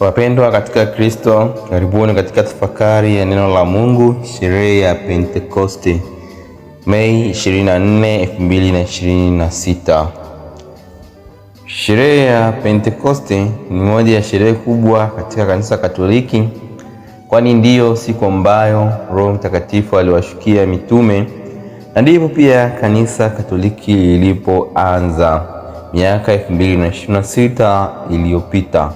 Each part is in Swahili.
Wapendwa katika Kristo, karibuni katika tafakari ya neno la Mungu, sherehe ya Pentekoste, Mei 24, 2026. Sherehe ya Pentekoste ni moja ya sherehe kubwa katika kanisa Katoliki, kwani ndiyo siku ambayo Roho Mtakatifu aliwashukia mitume, na ndipo pia kanisa Katoliki lilipoanza miaka 2026 iliyopita.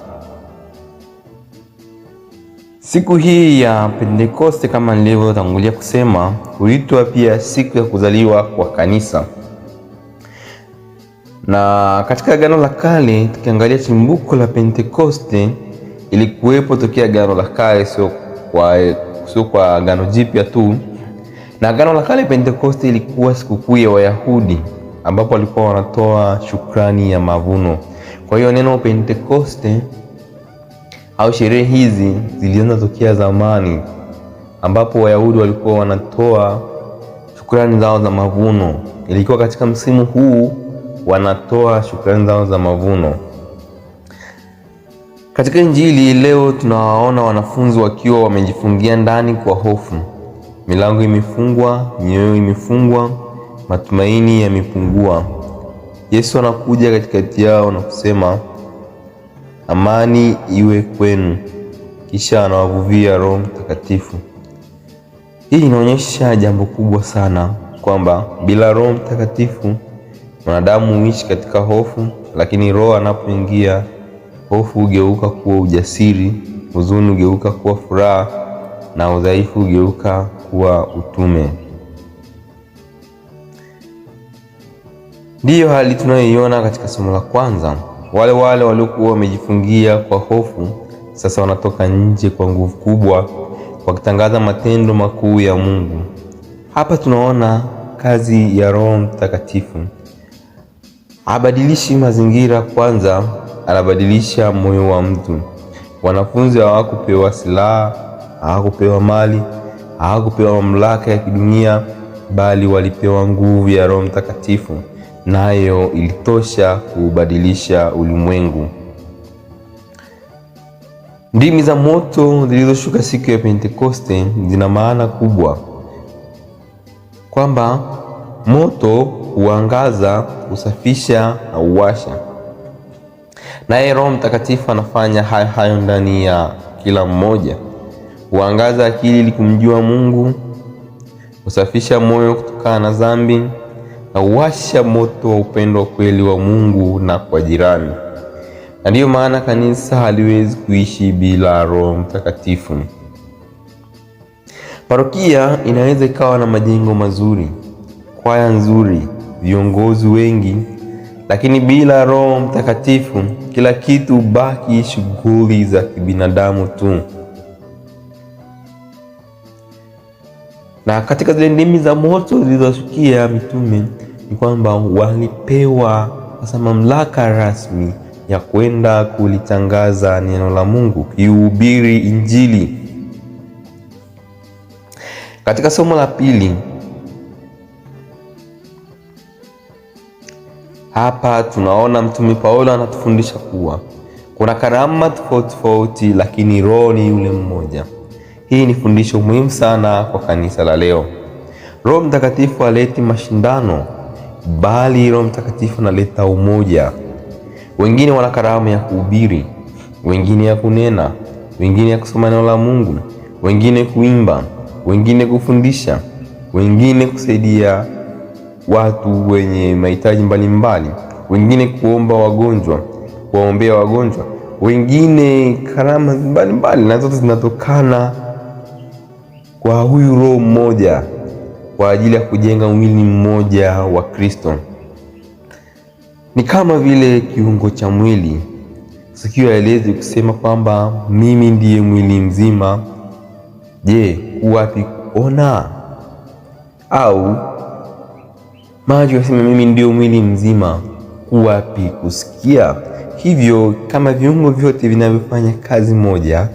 Siku hii ya Pentekoste, kama nilivyotangulia kusema, huitwa pia siku ya kuzaliwa kwa kanisa. Na katika Agano la Kale, tukiangalia chimbuko la Pentekoste, ilikuwepo tokea Agano la Kale, sio kwa Agano Jipya tu. Na Agano la Kale, Pentekoste ilikuwa sikukuu ya Wayahudi ambapo walikuwa wanatoa shukrani ya mavuno. Kwa hiyo neno Pentekoste au sherehe hizi zilianza tokea zamani, ambapo Wayahudi walikuwa wanatoa shukrani zao za mavuno. Ilikuwa katika msimu huu wanatoa shukrani zao za mavuno. Katika Injili leo tunawaona wanafunzi wakiwa wamejifungia ndani kwa hofu. Milango imefungwa, mioyo imefungwa, matumaini yamepungua. Yesu anakuja katikati yao na kusema, amani iwe kwenu, kisha anawavuvia Roho Mtakatifu. Hii inaonyesha jambo kubwa sana, kwamba bila Roho Mtakatifu mwanadamu huishi katika hofu, lakini Roho anapoingia, hofu hugeuka kuwa ujasiri, huzuni hugeuka kuwa furaha, na udhaifu hugeuka kuwa utume. Ndiyo hali tunayoiona katika somo la kwanza. Wale waliokuwa wamejifungia kwa hofu sasa wanatoka nje kwa nguvu kubwa, wakitangaza matendo makuu ya Mungu. Hapa tunaona kazi ya Roho Mtakatifu. Abadilishi mazingira kwanza, anabadilisha moyo wa mtu. Wanafunzi hawakupewa silaha, hawakupewa mali, hawakupewa mamlaka ya kidunia, bali walipewa nguvu ya Roho Mtakatifu, nayo ilitosha kubadilisha ulimwengu. Ndimi za moto zilizoshuka siku ya Pentekoste zina maana kubwa, kwamba moto huangaza, husafisha na huwasha. Naye Roho Mtakatifu anafanya hayo ndani ya kila mmoja. Huangaza akili ili kumjua Mungu, husafisha moyo kutokana na dhambi, na huwasha moto wa upendo wa kweli wa Mungu na kwa jirani. Na ndiyo maana kanisa haliwezi kuishi bila Roho Mtakatifu. Parokia inaweza ikawa na majengo mazuri, kwaya nzuri, viongozi wengi, lakini bila Roho Mtakatifu kila kitu hubaki shughuli za kibinadamu tu. Na katika zile ndimi za moto zilizoshukia mitume ni kwamba walipewa sasa mamlaka rasmi ya kwenda kulitangaza neno la Mungu, kuhubiri Injili. Katika somo la pili, hapa tunaona mtume Paulo anatufundisha kuwa kuna karama tofauti, lakini Roho ni yule mmoja. Hii ni fundisho muhimu sana kwa kanisa la leo. Roho Mtakatifu haleti mashindano, bali Roho Mtakatifu analeta umoja. Wengine wana karama ya kuhubiri, wengine ya kunena, wengine ya kusoma neno la Mungu, wengine kuimba, wengine kufundisha, wengine kusaidia watu wenye mahitaji mbalimbali, wengine kuomba wagonjwa, kuwaombea wagonjwa, wengine karama mbalimbali, na zote zinatokana kwa huyu Roho mmoja kwa ajili ya kujenga mwili mmoja wa Kristo. Ni kama vile kiungo cha mwili. Sikio haelezi kusema kwamba mimi ndiye mwili mzima. Je, wapi kuona? Au macho yasema mimi ndio mwili mzima, wapi kusikia? Hivyo kama viungo vyote vinavyofanya kazi moja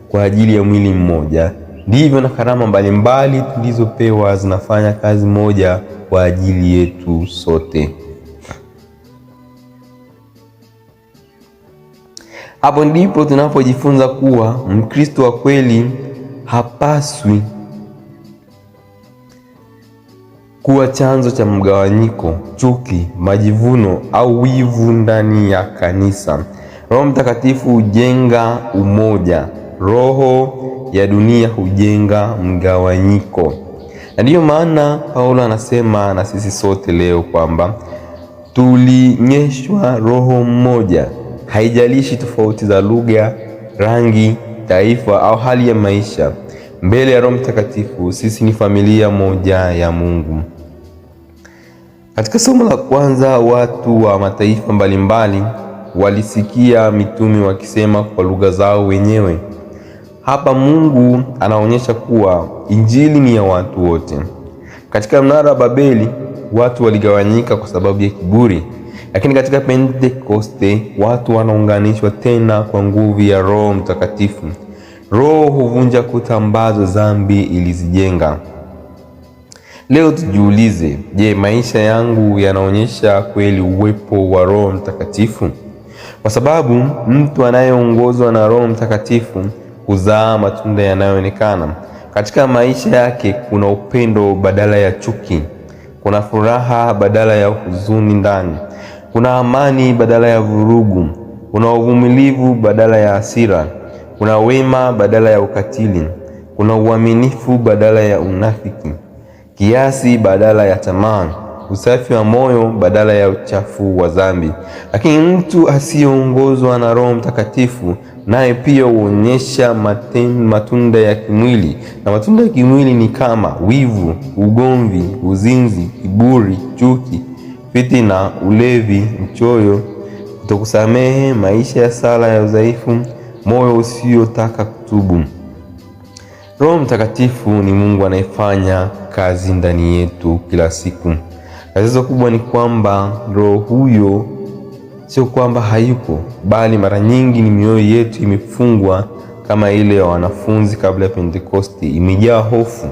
kwa ajili ya mwili mmoja, ndivyo na karama mbalimbali tulizopewa zinafanya kazi moja kwa ajili yetu sote. Hapo ndipo tunapojifunza kuwa Mkristo wa kweli hapaswi kuwa chanzo cha mgawanyiko, chuki, majivuno au wivu ndani ya kanisa. Roho Mtakatifu hujenga umoja, roho ya dunia hujenga mgawanyiko. Na ndiyo maana Paulo anasema na sisi sote leo kwamba tulinyeshwa roho mmoja. Haijalishi tofauti za lugha, rangi, taifa au hali ya maisha, mbele ya Roho Mtakatifu sisi ni familia moja ya Mungu. Katika somo la kwanza, watu wa mataifa mbalimbali walisikia mitume wakisema kwa lugha zao wenyewe. Hapa Mungu anaonyesha kuwa injili ni ya watu wote. Katika mnara wa Babeli watu waligawanyika kwa sababu ya kiburi, lakini katika Pentekoste watu wanaunganishwa tena kwa nguvu ya Roho Mtakatifu. Roho huvunja kuta ambazo dhambi ilizijenga. Leo tujiulize, je, maisha yangu yanaonyesha kweli uwepo wa Roho Mtakatifu? Kwa sababu mtu anayeongozwa na Roho Mtakatifu huzaa matunda yanayoonekana. Katika maisha yake kuna upendo badala ya chuki, kuna furaha badala ya huzuni ndani, kuna amani badala ya vurugu, kuna uvumilivu badala ya hasira, kuna wema badala ya ukatili, kuna uaminifu badala ya unafiki, kiasi badala ya tamaa, usafi wa moyo badala ya uchafu wa dhambi. Lakini mtu asiyeongozwa na Roho Mtakatifu naye pia huonyesha matunda ya kimwili, na matunda ya kimwili ni kama wivu, ugomvi, uzinzi, kiburi, chuki, fitina, ulevi, uchoyo, kutokusamehe, maisha ya sala ya udhaifu, moyo usiotaka kutubu. Roho Mtakatifu ni Mungu anayefanya kazi ndani yetu kila siku. Tatizo kubwa ni kwamba Roho huyo sio kwamba hayupo, bali mara nyingi ni mioyo yetu imefungwa kama ile ya wanafunzi kabla ya Pentekoste, imejaa hofu.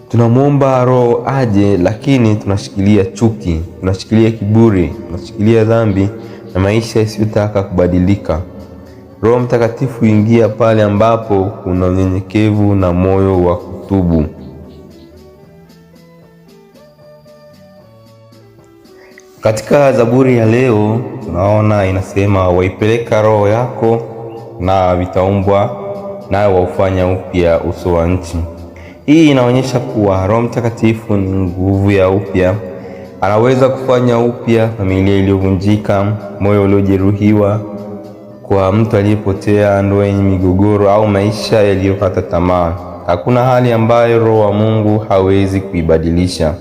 Tunamwomba Roho aje, lakini tunashikilia chuki, tunashikilia kiburi, tunashikilia dhambi na maisha yasiyotaka kubadilika. Roho Mtakatifu huingia pale ambapo kuna unyenyekevu na moyo wa kutubu. Katika Zaburi ya leo tunaona inasema, waipeleka roho yako na vitaumbwa, nayo waufanya upya uso wa nchi. Hii inaonyesha kuwa Roho Mtakatifu ni nguvu ya upya. Anaweza kufanya upya familia iliyovunjika, moyo uliojeruhiwa, kwa mtu aliyepotea, ndoa yenye migogoro au maisha yaliyokata tamaa. Hakuna hali ambayo Roho wa Mungu hawezi kuibadilisha.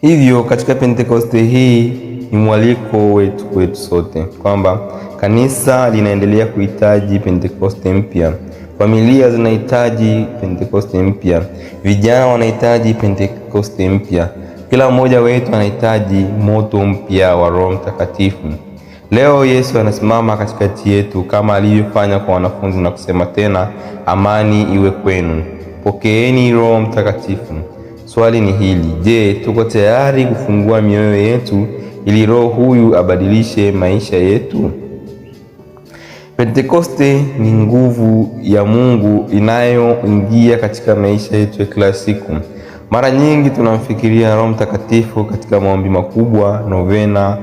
Hivyo katika Pentekoste hii ni mwaliko wetu sote kwamba kanisa linaendelea kuhitaji Pentekoste mpya. Familia zinahitaji Pentekoste mpya. Vijana wanahitaji Pentekoste mpya. Kila mmoja wetu anahitaji moto mpya wa Roho Mtakatifu. Leo Yesu anasimama katikati yetu kama alivyofanya kwa wanafunzi na kusema tena, amani iwe kwenu. Pokeeni Roho Mtakatifu. Swali ni hili, je, tuko tayari kufungua mioyo yetu ili Roho huyu abadilishe maisha yetu? Pentekoste ni nguvu ya Mungu inayoingia katika maisha yetu ya kila siku. Mara nyingi tunamfikiria Roho Mtakatifu katika maombi makubwa, novena,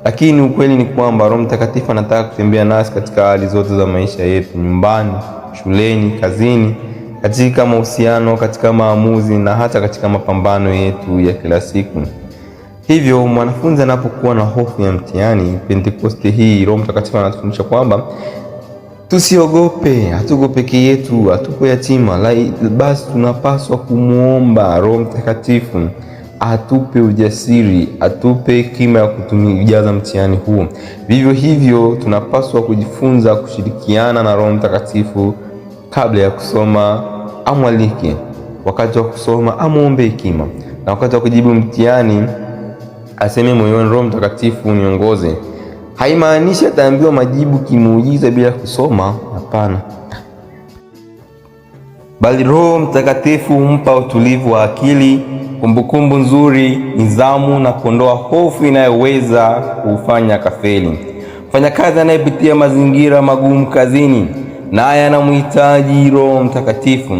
lakini ukweli ni kwamba Roho Mtakatifu anataka kutembea nasi katika hali zote za maisha yetu, nyumbani, shuleni, kazini, katika mahusiano, katika maamuzi na hata katika mapambano yetu ya kila siku. Hivyo mwanafunzi anapokuwa na hofu ya mtihani, Pentekoste hii Roho Mtakatifu anatufundisha kwamba tusiogope, hatuko peke yetu, hatuko yatima. Basi tunapaswa kumuomba Roho Mtakatifu atupe ujasiri, atupe hekima ya kujaza mtihani huo. Vivyo hivyo tunapaswa kujifunza kushirikiana na Roho Mtakatifu. Kabla ya kusoma amwalike, wakati wa kusoma amuombe hekima, na wakati wa kujibu mtihani aseme moyoni, Roho Mtakatifu niongoze. Haimaanishi ataambiwa majibu kimuujiza bila kusoma, hapana. Bali Roho Mtakatifu humpa utulivu wa akili, kumbukumbu nzuri, nidhamu na kuondoa hofu inayoweza kufanya kafeli. Mfanyakazi anayepitia mazingira magumu kazini, naye anamhitaji Roho Mtakatifu.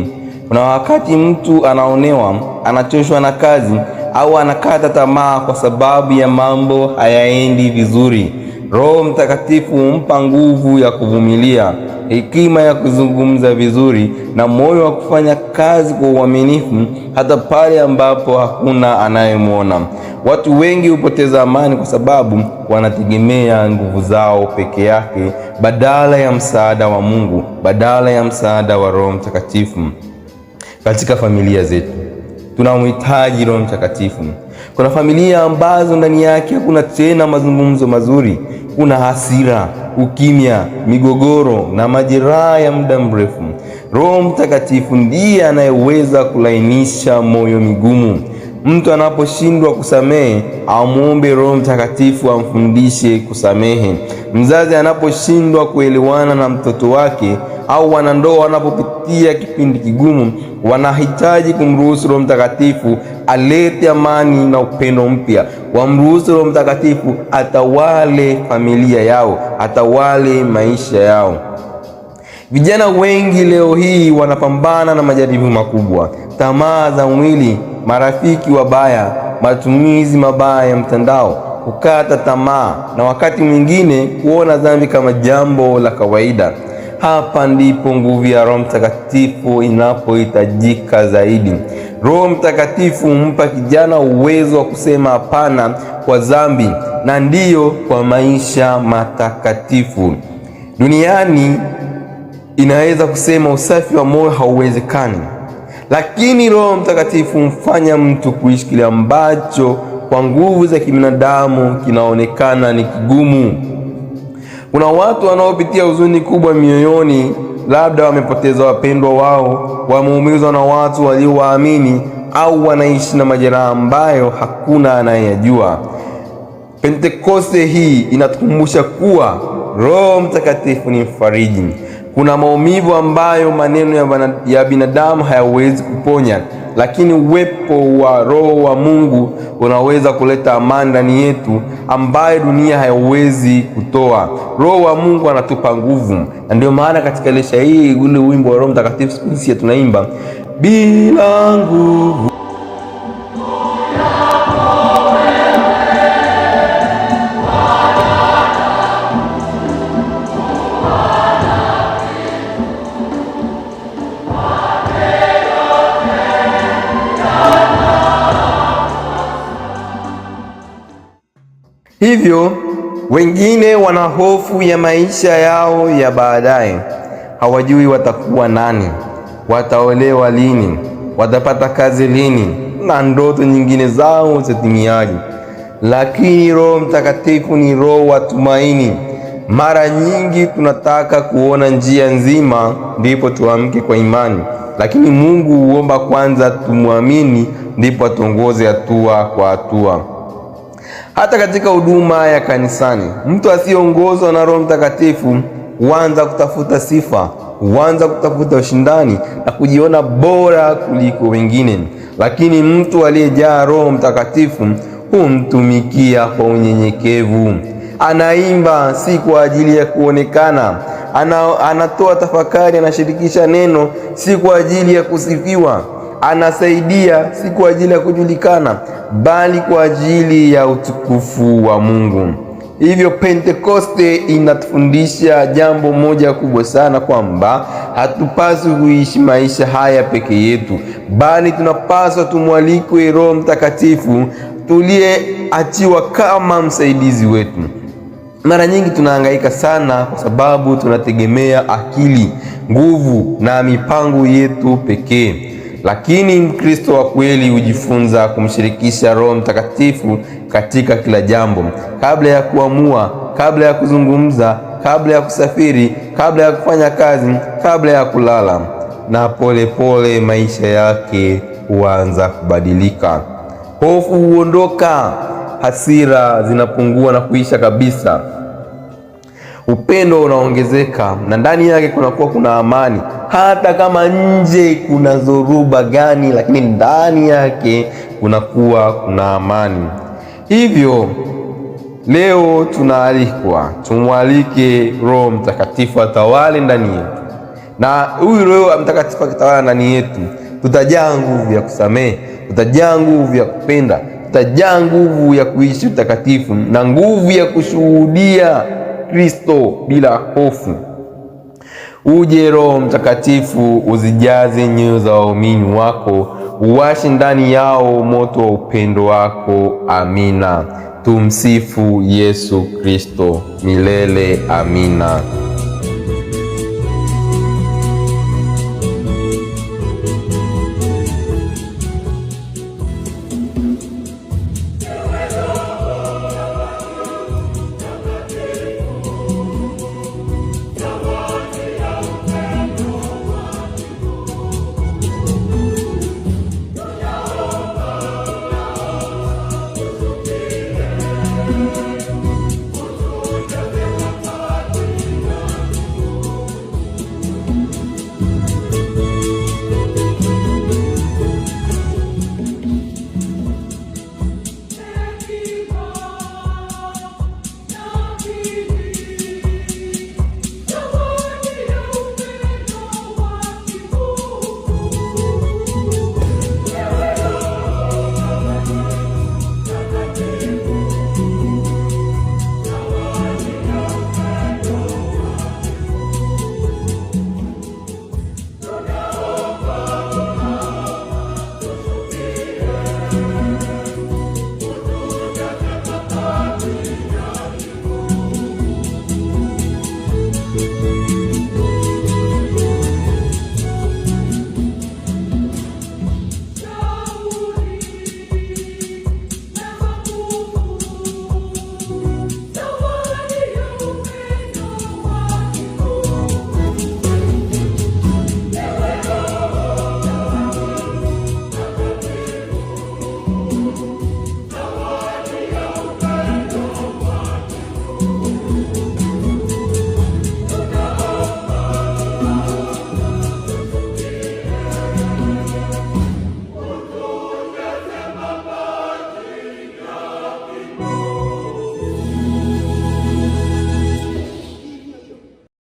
Kuna wakati mtu anaonewa, anachoshwa na kazi, au anakata tamaa kwa sababu ya mambo hayaendi vizuri. Roho Mtakatifu humpa nguvu ya kuvumilia, hekima ya kuzungumza vizuri, na moyo wa kufanya kazi kwa uaminifu hata pale ambapo hakuna anayemwona. Watu wengi hupoteza amani kwa sababu wanategemea nguvu zao peke yake badala ya msaada wa Mungu, badala ya msaada wa Roho Mtakatifu. Katika familia zetu tunamhitaji Roho Mtakatifu. Kuna familia ambazo ndani yake hakuna tena mazungumzo mazuri, kuna hasira, ukimya, migogoro na majeraha ya muda mrefu. Roho Mtakatifu ndiye anayeweza kulainisha moyo migumu. Mtu anaposhindwa kusamehe, amuombe Roho Mtakatifu amfundishe kusamehe. Mzazi anaposhindwa kuelewana na mtoto wake, au wanandoa wanapopitia kipindi kigumu, wanahitaji kumruhusu Roho Mtakatifu alete amani na upendo mpya. Wamruhusu Roho Mtakatifu atawale familia yao, atawale maisha yao. Vijana wengi leo hii wanapambana na majaribu makubwa: tamaa za mwili, marafiki wabaya, matumizi mabaya ya mtandao, kukata tamaa, na wakati mwingine kuona dhambi kama jambo la kawaida. Hapa ndipo nguvu ya Roho Mtakatifu inapohitajika zaidi. Roho Mtakatifu humpa kijana uwezo wa kusema hapana kwa dhambi na ndiyo kwa maisha matakatifu. Duniani inaweza kusema usafi wa moyo hauwezekani, lakini Roho Mtakatifu humfanya mtu kuishi kile ambacho kwa nguvu za kibinadamu kinaonekana ni kigumu. Kuna watu wanaopitia huzuni kubwa mioyoni, labda wamepoteza wapendwa wao, wameumizwa na watu waliowaamini, au wanaishi na majeraha ambayo hakuna anayejua. Pentekoste hii inatukumbusha kuwa Roho Mtakatifu ni mfariji. Kuna maumivu ambayo maneno ya binadamu hayawezi kuponya, lakini uwepo wa Roho wa Mungu unaweza kuleta amani ndani yetu ambayo dunia hayawezi kutoa. Roho wa Mungu anatupa nguvu, na ndio maana katika ile shairi, ule wimbo wa Roho Mtakatifu sisi tunaimba bila nguvu Hivyo wengine wana hofu ya maisha yao ya baadaye. Hawajui watakuwa nani, wataolewa lini, watapata kazi lini, na ndoto nyingine zao zitimiaje. Lakini Roho Mtakatifu ni roho wa tumaini. Mara nyingi tunataka kuona njia nzima ndipo tuamke kwa imani, lakini Mungu huomba kwanza tumwamini, ndipo atuongoze hatua kwa hatua. Hata katika huduma ya kanisani, mtu asiyeongozwa na Roho Mtakatifu huanza kutafuta sifa, huanza kutafuta ushindani na kujiona bora kuliko wengine. Lakini mtu aliyejaa Roho Mtakatifu humtumikia kwa unyenyekevu. Anaimba si kwa ajili ya kuonekana, anatoa tafakari, anashirikisha neno si kwa ajili ya kusifiwa, anasaidia si kwa ajili ya kujulikana, bali kwa ajili ya utukufu wa Mungu. Hivyo Pentekoste inatufundisha jambo moja kubwa sana, kwamba hatupaswi kuishi maisha haya peke yetu, bali tunapaswa tumwalikwe Roho Mtakatifu tuliyeachiwa kama msaidizi wetu. Mara nyingi tunahangaika sana kwa sababu tunategemea akili, nguvu na mipango yetu pekee. Lakini Mkristo wa kweli hujifunza kumshirikisha Roho Mtakatifu katika kila jambo, kabla ya kuamua, kabla ya kuzungumza, kabla ya kusafiri, kabla ya kufanya kazi, kabla ya kulala. Na pole pole maisha yake huanza kubadilika. Hofu huondoka, hasira zinapungua na kuisha kabisa. Upendo unaongezeka na ndani yake kunakuwa kuna amani. Hata kama nje kuna dhoruba gani, lakini ndani yake kunakuwa kuna amani. Hivyo leo tunaalikwa tumwalike Roho Mtakatifu atawale ndani yetu, na huyu Roho Mtakatifu akitawala ndani yetu, tutajaa nguvu ya kusamehe, tutajaa nguvu ya kupenda, tutajaa nguvu ya kuishi utakatifu na nguvu ya kushuhudia Kristo bila hofu. Uje Roho Mtakatifu, uzijaze nyoyo za waumini wako, uwashe ndani yao moto wa upendo wako. Amina. Tumsifu Yesu Kristo milele. Amina.